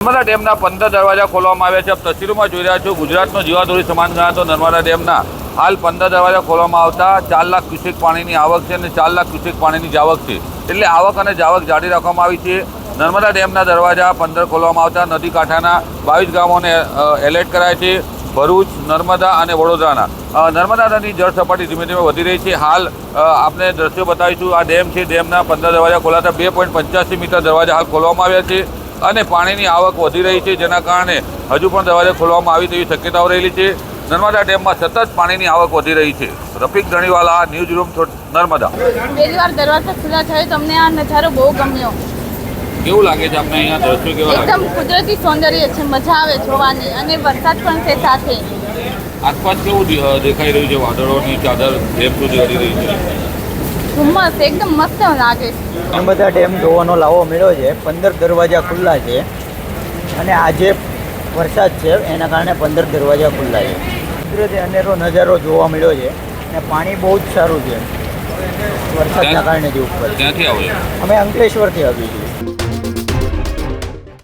નર્મદા ડેમના 15 દરવાજા ખોલવામાં આવ્યા છે. આપ તસવીરોમાં જોઈ રહ્યા છો. ગુજરાતનો જીવાદોરી સમાન ગણાતો નર્મદા ડેમના હાલ 15 દરવાજા ખોલવામાં આવતા 4 લાખ ક્યુસેક પાણીની આવક છે અને 4 લાખ ક્યુસેક પાણીની જાવક છે. એટલે આવક અને જાવક જાળવી રાખવામાં આવી છે. નર્મદા ડેમના દરવાજા 15 ખોલવામાં આવતા નદી કાંઠાના 22 ગામોને એલર્ટ કરાય છે. ભરૂચ, નર્મદા અને વડોદરાના નર્મદા નદીની જળ સપાટી ધીમે ધીમે વધી રહી છે. હાલ આપને દ્રશ્યો બતાવીશું. આ ડેમ છે. ડેમના 15 દરવાજા ખોલાતા 2.85 મીટર દરવાજા હાલ ખોલવામાં આવ્યા છે અને પાણીની આવક વધી રહી છે, જેના કારણે હજુ પણ દરવાજા ખોલવામાં આવી તેવી શક્યતાઓ રહેલી છે. નર્મદા ડેમમાં સતત પાણીની આવક વધી રહી છે. Rafiq Dhaniwala, news room, Narmada. પહેલી વાર દરવાજા ખુલ્લા થયો તો અમને આ નજારો બહુ ગમ્યો. કેવું લાગે છે આપને અહીંયા દ્રશ્યો કેવા લાગે? એકદમ કુદરતી સૌંદર્ય છે, મજા આવે જોવાની અને વરસાદ પણ છે સાથે. આસપાસ કેવું દેખાઈ રહ્યું છે? વાદળોની ચાદર ડેમ સુધી હરી રહી છે. ધુમ્મસ એકદમ મસ્ત લાગે છે. નર્મદા ડેમ જોવાનો લાવો મળ્યો છે. 15 દરવાજા ખુલ્લા છે અને આજે વરસાદ છે એના કારણે 15 દરવાજા ખુલ્લા છે. કુદરતી અનેરો નજારો જોવા મળ્યો છે અને પાણી બહુ જ સારું છે વરસાદના કારણે. જે ઉપર ક્યાંથી આવો છો? અમે અંકલેશ્વરથી આવીએ છીએ.